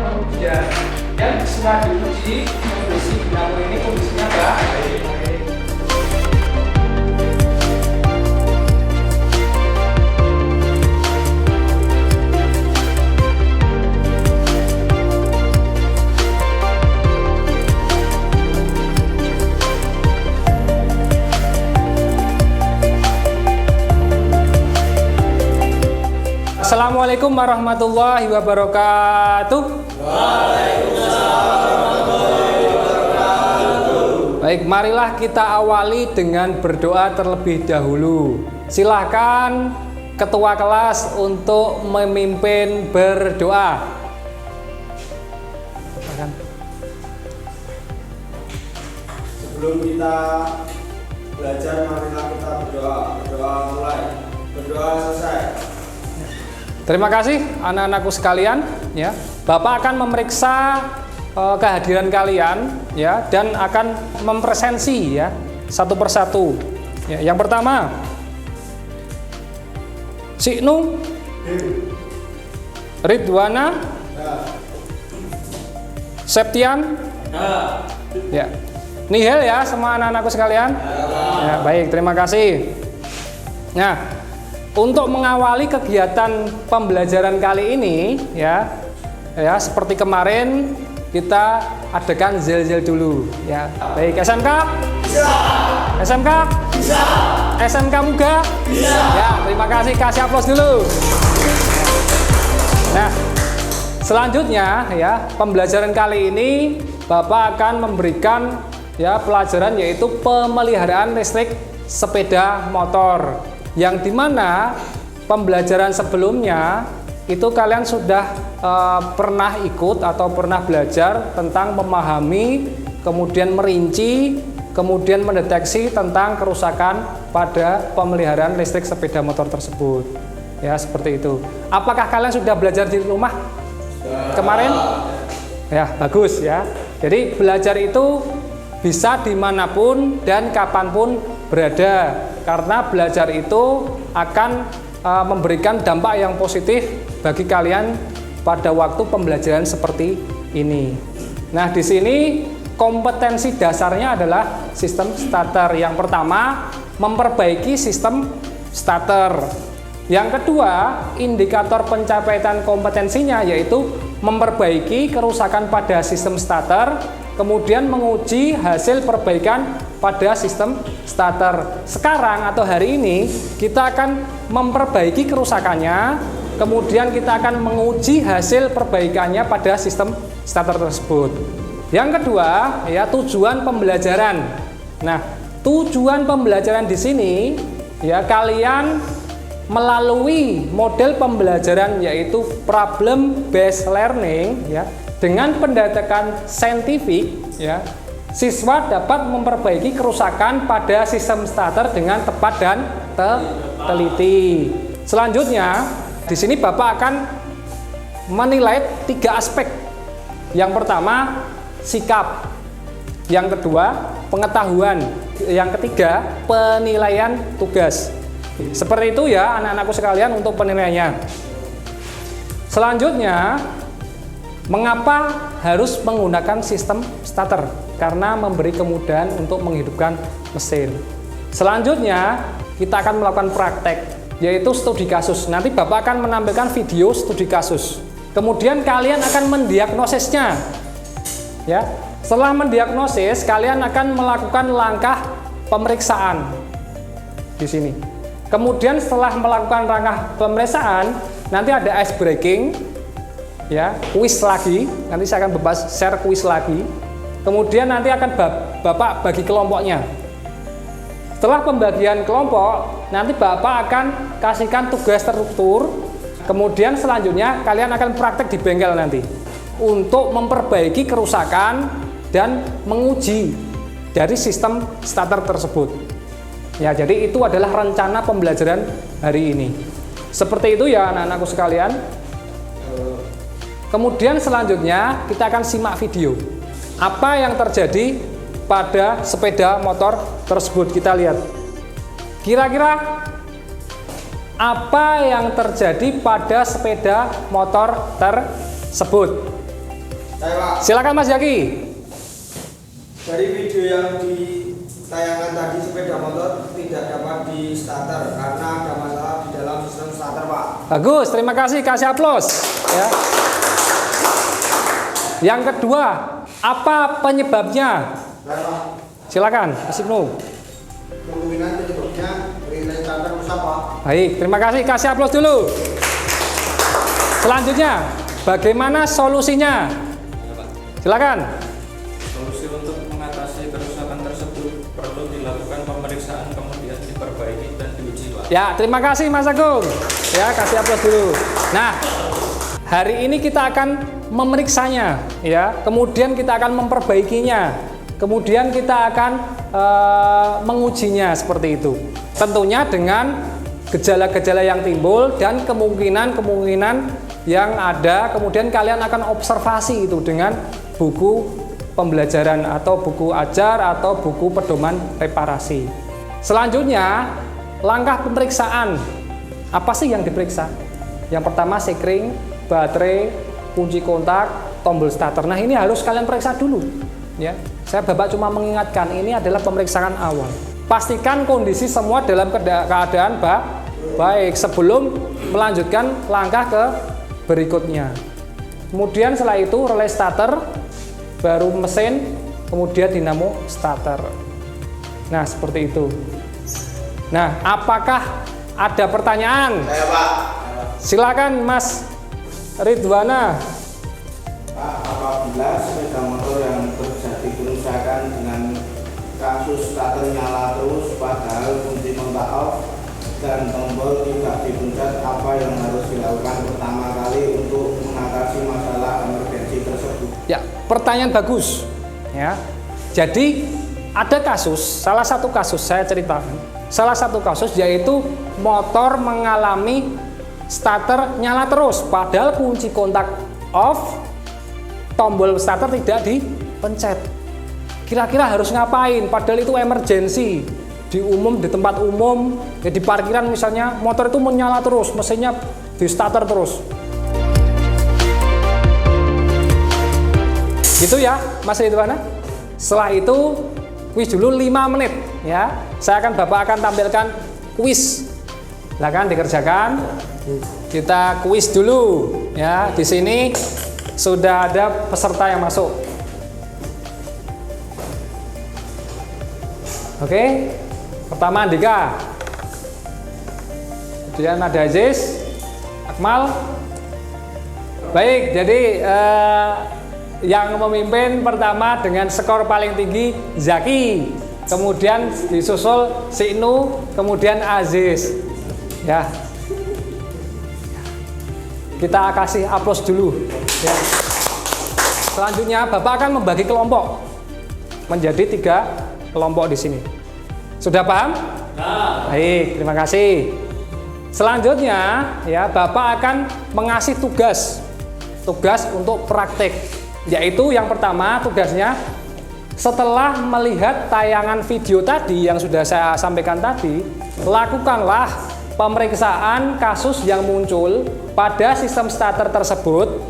kemudian yang sudah diuji kondisi dinamo ini kondisinya baik. Assalamualaikum warahmatullahi wabarakatuh. Waalaikumsalam warahmatullahi wabarakatuh. Baik, marilah kita awali dengan berdoa terlebih dahulu. Silahkan ketua kelas untuk memimpin berdoa. Sebelum kita belajar, marilah kita berdoa. Berdoa mulai, berdoa selesai. Terima kasih anak-anakku sekalian ya. Bapak akan memeriksa kehadiran kalian ya dan akan mempresensi ya satu persatu. Ya, yang pertama Siknu Ridwana Septian ya. Nihil ya semua anak-anakku sekalian. Ya, baik, terima kasih. Nah, untuk mengawali kegiatan pembelajaran kali ini ya seperti kemarin kita adakan zel-zel dulu ya. Baik, SMK? Bisa. SMK? Bisa. SMK Muga? Bisa. Ya, terima kasih, kasih aplaus dulu. Nah, selanjutnya ya, pembelajaran kali ini Bapak akan memberikan ya pelajaran yaitu pemeliharaan listrik sepeda motor. Yang dimana pembelajaran sebelumnya itu kalian sudah pernah ikut atau pernah belajar tentang memahami, kemudian merinci, kemudian mendeteksi tentang kerusakan pada pemeliharaan listrik sepeda motor tersebut. Ya, seperti itu. Apakah kalian sudah belajar di rumah kemarin? Ya, bagus ya. Jadi belajar itu bisa dimanapun dan kapanpun berada, karena belajar itu akan memberikan dampak yang positif bagi kalian pada waktu pembelajaran seperti ini. Nah, di sini kompetensi dasarnya adalah sistem starter. Yang pertama, memperbaiki sistem starter. Yang kedua, indikator pencapaian kompetensinya yaitu memperbaiki kerusakan pada sistem starter, kemudian menguji hasil perbaikan pada sistem starter. Sekarang atau hari ini kita akan memperbaiki kerusakannya, kemudian kita akan menguji hasil perbaikannya pada sistem starter tersebut. Yang kedua, ya tujuan pembelajaran. Nah, tujuan pembelajaran di sini ya kalian melalui model pembelajaran yaitu problem based learning ya, dengan pendekatan saintifik ya, siswa dapat memperbaiki kerusakan pada sistem starter dengan tepat dan teliti. Selanjutnya, di sini Bapak akan menilai 3 aspek. Yang pertama, sikap. Yang kedua, pengetahuan. Yang ketiga, penilaian tugas. Seperti itu ya anak-anakku sekalian untuk penilaiannya. Selanjutnya, mengapa harus menggunakan sistem starter? Karena memberi kemudahan untuk menghidupkan mesin. Selanjutnya, kita akan melakukan praktek, yaitu studi kasus. Nanti Bapak akan menampilkan video studi kasus. Kemudian kalian akan mendiagnosisnya. Ya, setelah mendiagnosis, kalian akan melakukan langkah pemeriksaan di sini. Kemudian setelah melakukan langkah pemeriksaan, nanti ada ice breaking, ya, kuis lagi. Nanti saya akan share kuis lagi. Kemudian nanti akan Bapak bagi kelompoknya. Setelah pembagian kelompok, nanti Bapak akan kasihkan tugas terstruktur. Kemudian selanjutnya kalian akan praktek di bengkel nanti untuk memperbaiki kerusakan dan menguji dari sistem starter tersebut. Ya, jadi itu adalah rencana pembelajaran hari ini. Seperti itu ya anak-anakku sekalian. Kemudian selanjutnya kita akan simak video. Apa yang terjadi pada sepeda motor tersebut, kita lihat. Kira-kira apa yang terjadi pada sepeda motor tersebut? Saya Pak. Silakan Mas Zaki. Dari video yang ditayangkan tadi sepeda motor tidak dapat di starter karena ada masalah di dalam sistem starter Pak. Bagus, terima kasih, kasih aplaus. Ya. Yang kedua, apa penyebabnya? Saya Pak. Silakan, Mas Ibnu. Kemungkinan penyebabnya relay starter rusak Pak. Baik, terima kasih, kasih aplaus dulu. Selanjutnya, bagaimana solusinya? Silakan. Solusi untuk mengatasi kerusakan tersebut perlu dilakukan pemeriksaan kemudian diperbaiki dan diuji Pak. Ya, terima kasih Mas Agung. Ya, kasih aplaus dulu. Nah, hari ini kita akan memeriksanya, ya. Kemudian kita akan memperbaikinya. Kemudian kita akan mengujinya seperti itu. Tentunya dengan gejala-gejala yang timbul dan kemungkinan-kemungkinan yang ada. Kemudian kalian akan observasi itu dengan buku pembelajaran atau buku ajar atau buku pedoman reparasi. Selanjutnya, langkah pemeriksaan. Apa sih yang diperiksa? Yang pertama sekring, baterai, kunci kontak, tombol starter. Nah, ini harus kalian periksa dulu, ya. Saya Bapak cuma mengingatkan, ini adalah pemeriksaan awal. Pastikan kondisi semua dalam keadaan baik sebelum melanjutkan langkah ke berikutnya. Kemudian setelah itu relay starter, baru mesin, kemudian dinamo starter. Nah, seperti itu. Nah, apakah ada pertanyaan? Saya Pak. Silakan Mas Ridwana. Pak, apabila sepeda motor yang terjadi kerusakan dengan kasus starter nyala terus padahal kunci kontak off dan tombol tidak dipencet, apa yang harus dilakukan pertama kali untuk mengatasi masalah emergensi tersebut? Ya, pertanyaan bagus. Ya, jadi ada kasus, salah satu kasus saya ceritakan. Salah satu kasus yaitu motor mengalami starter nyala terus, padahal kunci kontak off, tombol starter tidak dipencet. Kira-kira harus ngapain? Padahal itu emergensi. Di tempat umum, ya di parkiran misalnya, motor itu menyala terus, mesinnya di starter terus. Gitu ya, Mas Ridwana. Setelah itu kuis dulu 5 menit ya. Bapak akan tampilkan kuis. Silakan dikerjakan. Kita kuis dulu ya. Di sini sudah ada peserta yang masuk. Oke. Pertama Andika. Kemudian ada Aziz, Akmal. Baik, jadi yang memimpin pertama dengan skor paling tinggi Zaki, kemudian disusul Sinu, kemudian Aziz. Ya, kita kasih aplaus dulu. Ya. Selanjutnya Bapak akan membagi kelompok menjadi 3 kelompok di sini. Sudah paham? Nah. Baik, terima kasih. Selanjutnya ya Bapak akan mengasih tugas untuk praktek. Yaitu yang pertama tugasnya, setelah melihat tayangan video tadi yang sudah saya sampaikan tadi, lakukanlah pemeriksaan kasus yang muncul pada sistem starter tersebut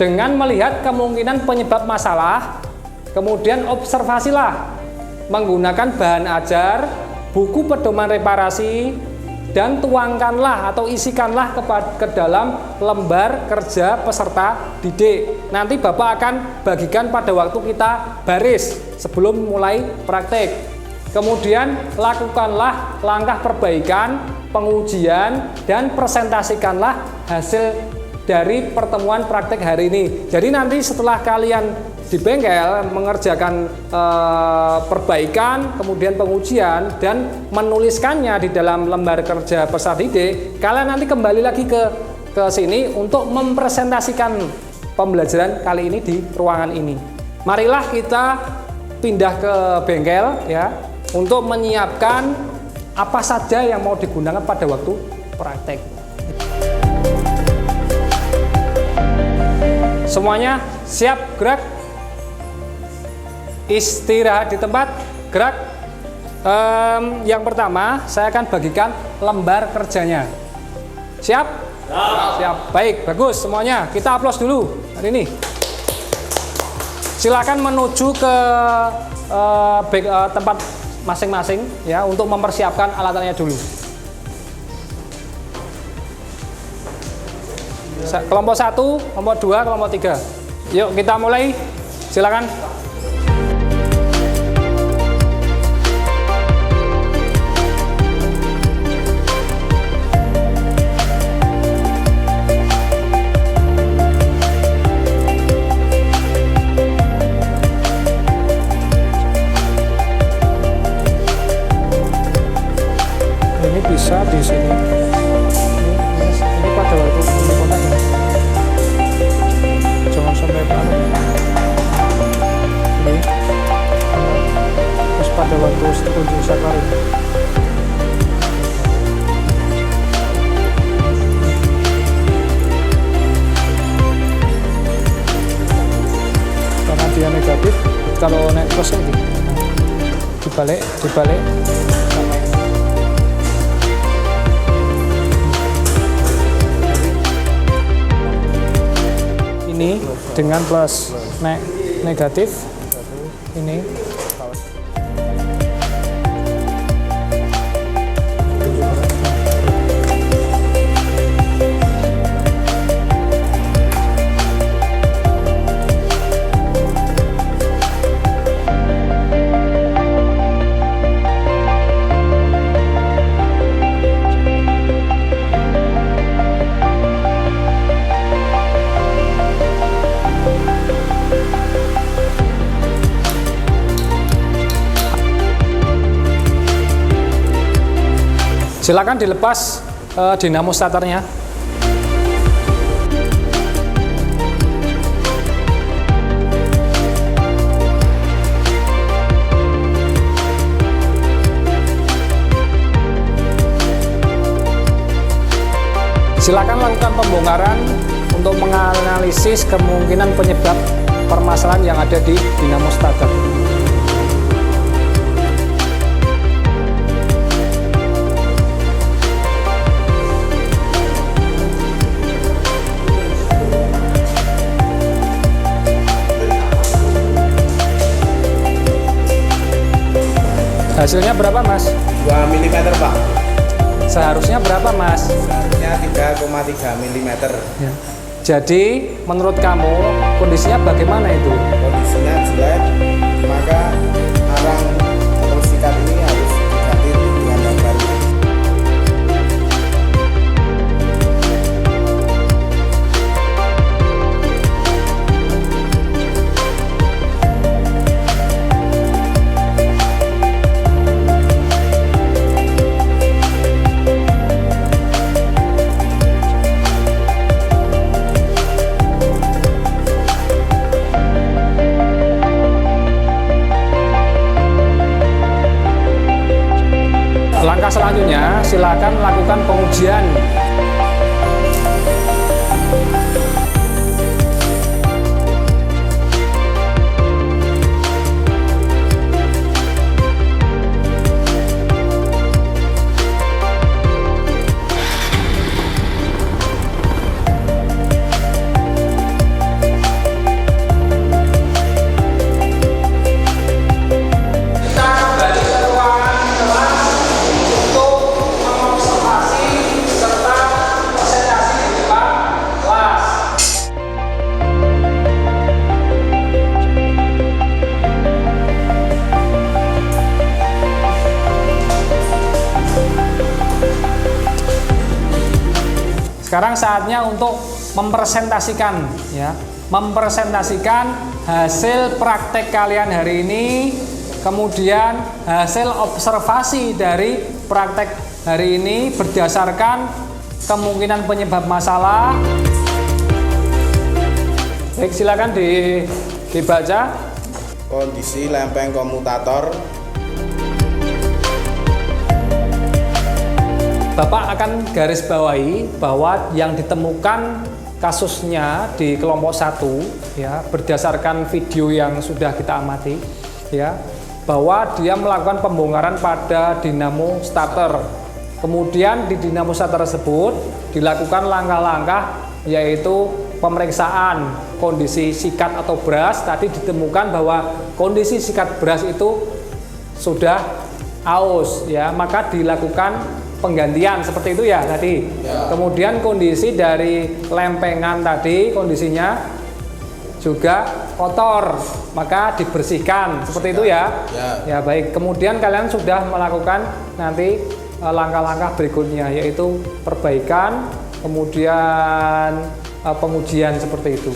dengan melihat kemungkinan penyebab masalah, kemudian observasilah menggunakan bahan ajar, buku pedoman reparasi, dan tuangkanlah atau isikanlah ke dalam lembar kerja peserta didik. Nanti Bapak akan bagikan pada waktu kita baris sebelum mulai praktek. Kemudian lakukanlah langkah perbaikan, pengujian, dan presentasikanlah hasil dari pertemuan praktek hari ini. Jadi nanti setelah kalian di bengkel mengerjakan perbaikan, kemudian pengujian, dan menuliskannya di dalam lembar kerja peserta didik, kalian nanti kembali lagi ke sini untuk mempresentasikan pembelajaran kali ini di ruangan ini. Marilah kita pindah ke bengkel ya untuk menyiapkan apa saja yang mau digunakan pada waktu praktek. Semuanya siap, gerak. Istirahat di tempat, gerak. Yang pertama saya akan bagikan lembar kerjanya. Siap? Siap. Baik, bagus semuanya. Kita aplaus dulu hari ini. silakan menuju ke tempat masing-masing ya untuk mempersiapkan alatannya dulu. Kelompok 1, kelompok 2, kelompok 3. Yuk kita mulai. Silakan. Ini bisa di sini. Ini pada waktu ini kotak ini. Jangan sampai panas. Ini. Terus pada waktu kunci saklar ini. Karena dia negatif, kalau naik plus ini dibalik. Ini dengan plus negatif ini silakan dilepas dinamo starternya. Silakan lakukan pembongkaran untuk menganalisis kemungkinan penyebab permasalahan yang ada di dinamo starter. Hasilnya berapa, Mas? 2 mm, Pak. Seharusnya berapa, Mas? Seharusnya 3,3 mm. Ya. Jadi, menurut kamu kondisinya bagaimana itu? Kondisinya jelek, maka arang atau sikat ini harus diganti dengan yang baru. Langkah selanjutnya, silakan lakukan pengujian. Sekarang saatnya untuk mempresentasikan hasil praktek kalian hari ini, kemudian hasil observasi dari praktek hari ini berdasarkan kemungkinan penyebab masalah. Baik, silakan dibaca. Kondisi lempeng komutator. Bapak akan garis bawahi bahwa yang ditemukan kasusnya di kelompok 1 ya, berdasarkan video yang sudah kita amati ya, bahwa dia melakukan pembongkaran pada dinamo starter. Kemudian di dinamo starter tersebut dilakukan langkah-langkah, yaitu pemeriksaan kondisi sikat atau beras, tadi ditemukan bahwa kondisi sikat beras itu sudah aus ya, maka dilakukan penggantian seperti itu ya tadi. Kemudian kondisi dari lempengan tadi kondisinya juga kotor, maka dibersihkan seperti itu ya. Ya baik. Kemudian kalian sudah melakukan nanti langkah-langkah berikutnya, yaitu perbaikan, kemudian pengujian seperti itu.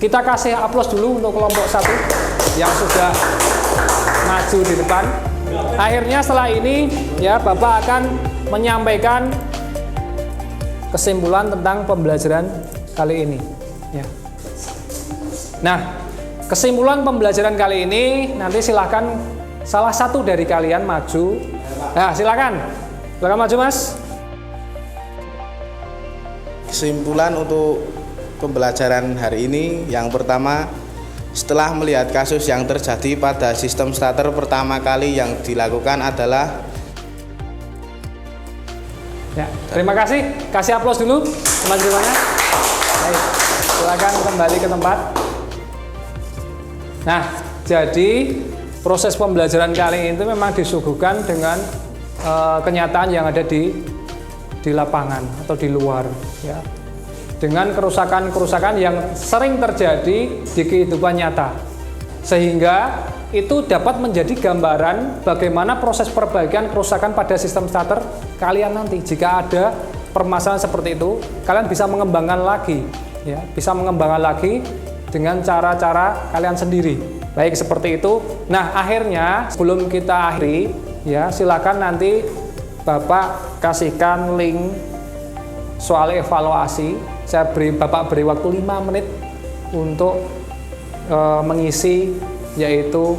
Kita kasih aplaus dulu untuk kelompok 1 yang sudah maju di depan. Akhirnya setelah ini ya Bapak akan menyampaikan kesimpulan tentang pembelajaran kali ini ya. Nah, kesimpulan pembelajaran kali ini nanti silahkan salah satu dari kalian maju. Nah, silakan maju Mas. Kesimpulan untuk pembelajaran hari ini, yang pertama, setelah melihat kasus yang terjadi pada sistem starter, pertama kali yang dilakukan adalah ya, terima kasih. Kasih aplaus dulu teman-temannya. Baik, silakan kembali ke tempat. Nah, jadi proses pembelajaran kali ini memang disuguhkan dengan kenyataan yang ada di lapangan atau di luar ya. Dengan kerusakan-kerusakan yang sering terjadi di kehidupan nyata. Sehingga itu dapat menjadi gambaran bagaimana proses perbaikan kerusakan pada sistem starter kalian nanti. Jika ada permasalahan seperti itu, kalian bisa mengembangkan lagi ya, bisa mengembangkan lagi dengan cara-cara kalian sendiri. Baik seperti itu. Nah, akhirnya sebelum kita akhiri ya, silakan nanti Bapak kasihkan link soal evaluasi. Bapak beri waktu 5 menit untuk mengisi, yaitu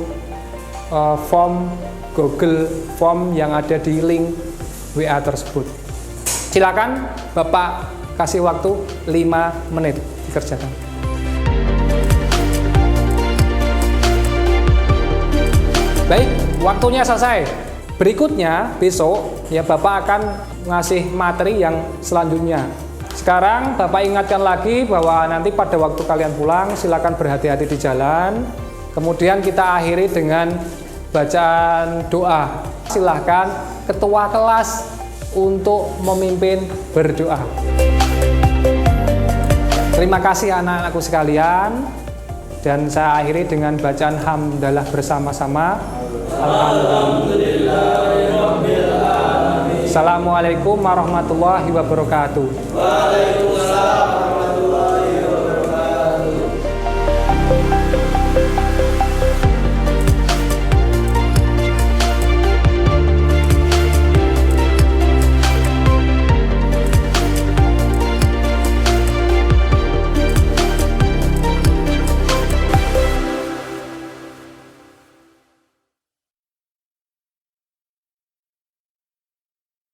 form Google Form yang ada di link WA tersebut. Silakan Bapak kasih waktu 5 menit dikerjakan. Baik, waktunya selesai. Berikutnya besok ya Bapak akan ngasih materi yang selanjutnya. Sekarang Bapak ingatkan lagi bahwa nanti pada waktu kalian pulang silakan berhati-hati di jalan. Kemudian kita akhiri dengan bacaan doa. Silahkan ketua kelas untuk memimpin berdoa. Terima kasih anak-anakku sekalian. Dan saya akhiri dengan bacaan hamdalah bersama-sama. Alhamdulillah. Assalamualaikum warahmatullahi wabarakatuh.